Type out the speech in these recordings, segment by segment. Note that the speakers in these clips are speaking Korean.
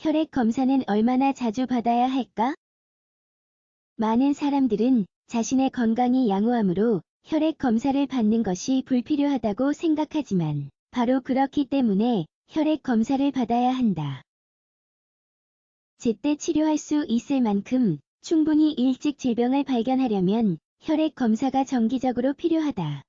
혈액 검사는 얼마나 자주 받아야 할까? 많은 사람들은 자신의 건강이 양호하므로 혈액 검사를 받는 것이 불필요하다고 생각하지만 바로 그렇기 때문에 혈액 검사를 받아야 한다. 제때 치료할 수 있을 만큼 충분히 일찍 질병을 발견하려면 혈액 검사가 정기적으로 필요하다.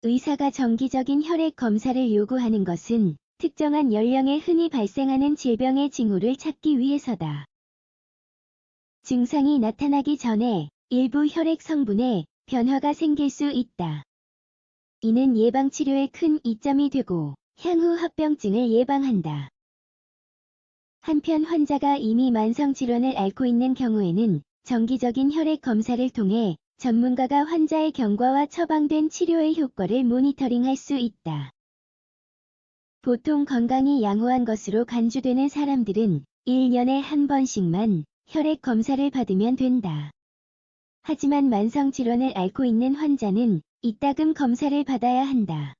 의사가 정기적인 혈액 검사를 요구하는 것은 특정한 연령에 흔히 발생하는 질병의 징후를 찾기 위해서다. 증상이 나타나기 전에 일부 혈액 성분에 변화가 생길 수 있다. 이는 예방치료에 큰 이점이 되고 향후 합병증을 예방한다. 한편 환자가 이미 만성질환을 앓고 있는 경우에는 정기적인 혈액 검사를 통해 전문가가 환자의 경과와 처방된 치료의 효과를 모니터링할 수 있다. 보통 건강이 양호한 것으로 간주되는 사람들은 1년에 한 번씩만 혈액 검사를 받으면 된다. 하지만 만성질환을 앓고 있는 환자는 이따금 검사를 받아야 한다.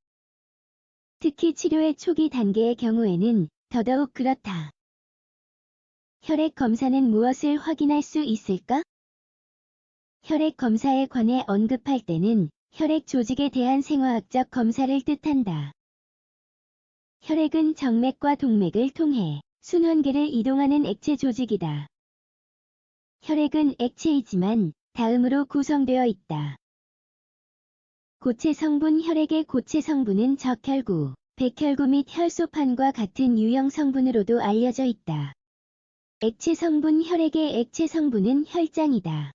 특히 치료의 초기 단계의 경우에는 더더욱 그렇다. 혈액 검사는 무엇을 확인할 수 있을까? 혈액 검사에 관해 언급할 때는 혈액 조직에 대한 생화학적 검사를 뜻한다. 혈액은 정맥과 동맥을 통해 순환계를 이동하는 액체 조직이다. 혈액은 액체이지만 다음으로 구성되어 있다. 고체 성분. 혈액의 고체 성분은 적혈구, 백혈구 및 혈소판과 같은 유형 성분으로도 알려져 있다. 액체 성분. 혈액의 액체 성분은 혈장이다.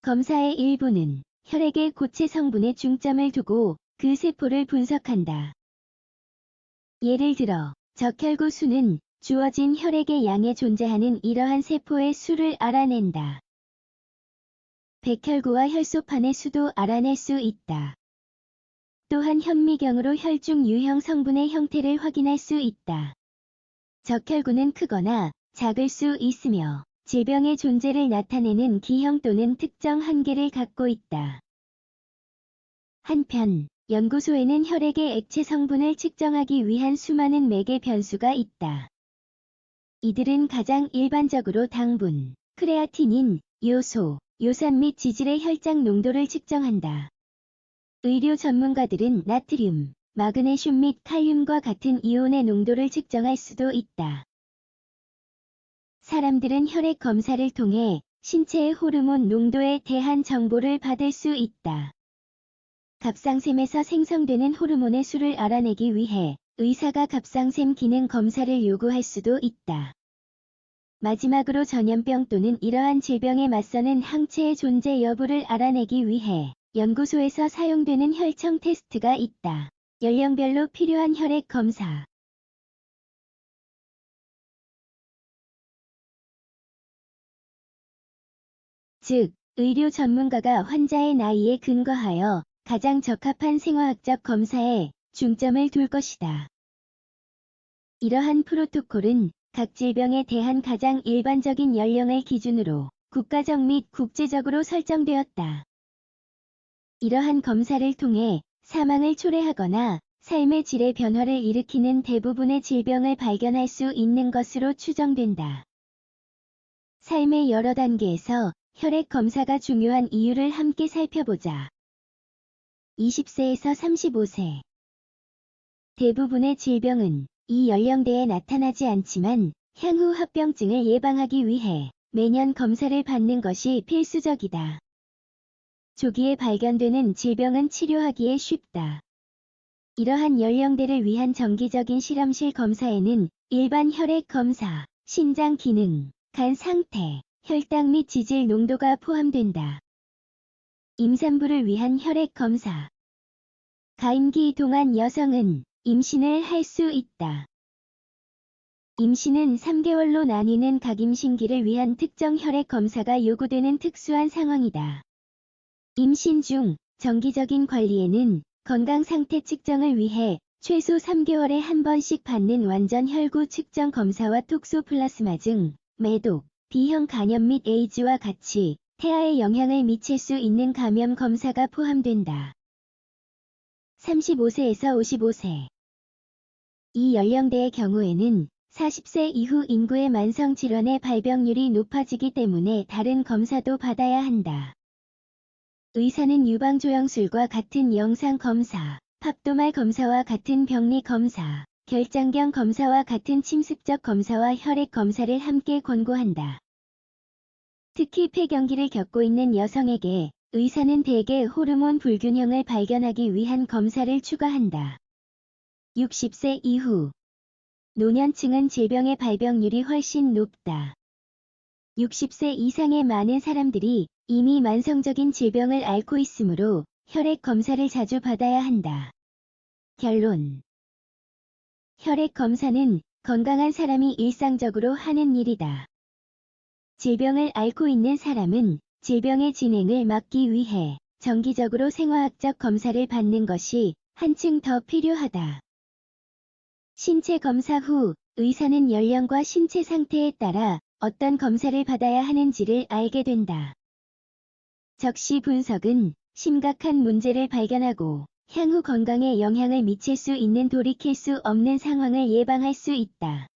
검사의 일부는 혈액의 고체 성분에 중점을 두고 그 세포를 분석한다. 예를 들어 적혈구 수는 주어진 혈액의 양에 존재하는 이러한 세포의 수를 알아낸다. 백혈구와 혈소판의 수도 알아낼 수 있다. 또한 현미경으로 혈중 유형 성분의 형태를 확인할 수 있다. 적혈구는 크거나 작을 수 있으며 질병의 존재를 나타내는 기형 또는 특정 한계를 갖고 있다. 한편 연구소에는 혈액의 액체 성분을 측정하기 위한 수많은 매개 변수가 있다. 이들은 가장 일반적으로 당분, 크레아티닌, 요소, 요산 및 지질의 혈장 농도를 측정한다. 의료 전문가들은 나트륨, 마그네슘 및 칼륨과 같은 이온의 농도를 측정할 수도 있다. 사람들은 혈액 검사를 통해 신체의 호르몬 농도에 대한 정보를 받을 수 있다. 갑상샘에서 생성되는 호르몬의 수를 알아내기 위해 의사가 갑상샘 기능 검사를 요구할 수도 있다. 마지막으로 전염병 또는 이러한 질병에 맞서는 항체의 존재 여부를 알아내기 위해 연구소에서 사용되는 혈청 테스트가 있다. 연령별로 필요한 혈액 검사. 즉, 의료 전문가가 환자의 나이에 근거하여 가장 적합한 생화학적 검사에 중점을 둘 것이다. 이러한 프로토콜은 각 질병에 대한 가장 일반적인 연령을 기준으로 국가적 및 국제적으로 설정되었다. 이러한 검사를 통해 사망을 초래하거나 삶의 질의 변화를 일으키는 대부분의 질병을 발견할 수 있는 것으로 추정된다. 삶의 여러 단계에서 혈액 검사가 중요한 이유를 함께 살펴보자. 20세에서 35세. 대부분의 질병은 이 연령대에 나타나지 않지만 향후 합병증을 예방하기 위해 매년 검사를 받는 것이 필수적이다. 조기에 발견되는 질병은 치료하기에 쉽다. 이러한 연령대를 위한 정기적인 실험실 검사에는 일반 혈액 검사, 신장 기능, 간 상태, 혈당 및 지질 농도가 포함된다. 임산부를 위한 혈액 검사. 가임기 동안 여성은 임신을 할 수 있다. 임신은 3개월로 나뉘는 각임신기를 위한 특정 혈액 검사가 요구되는 특수한 상황이다. 임신 중 정기적인 관리에는 건강 상태 측정을 위해 최소 3개월에 한 번씩 받는 완전 혈구 측정 검사와 톡소플라스마 등 매독, B형 간염 및 에이즈와 같이 태아에 영향을 미칠 수 있는 감염 검사가 포함된다. 35세에서 55세. 이 연령대의 경우에는 40세 이후 인구의 만성질환의 발병률이 높아지기 때문에 다른 검사도 받아야 한다. 의사는 유방조영술과 같은 영상검사, 팝도말 검사와 같은 병리 검사, 결장경 검사와 같은 침습적 검사와 혈액 검사를 함께 권고한다. 특히 폐경기를 겪고 있는 여성에게 의사는 대개 호르몬 불균형을 발견하기 위한 검사를 추가한다. 60세 이후 노년층은 질병의 발병률이 훨씬 높다. 60세 이상의 많은 사람들이 이미 만성적인 질병을 앓고 있으므로 혈액 검사를 자주 받아야 한다. 결론. 혈액 검사는 건강한 사람이 일상적으로 하는 일이다. 질병을 앓고 있는 사람은 질병의 진행을 막기 위해 정기적으로 생화학적 검사를 받는 것이 한층 더 필요하다. 신체 검사 후 의사는 연령과 신체 상태에 따라 어떤 검사를 받아야 하는지를 알게 된다. 적시 분석은 심각한 문제를 발견하고 향후 건강에 영향을 미칠 수 있는 돌이킬 수 없는 상황을 예방할 수 있다.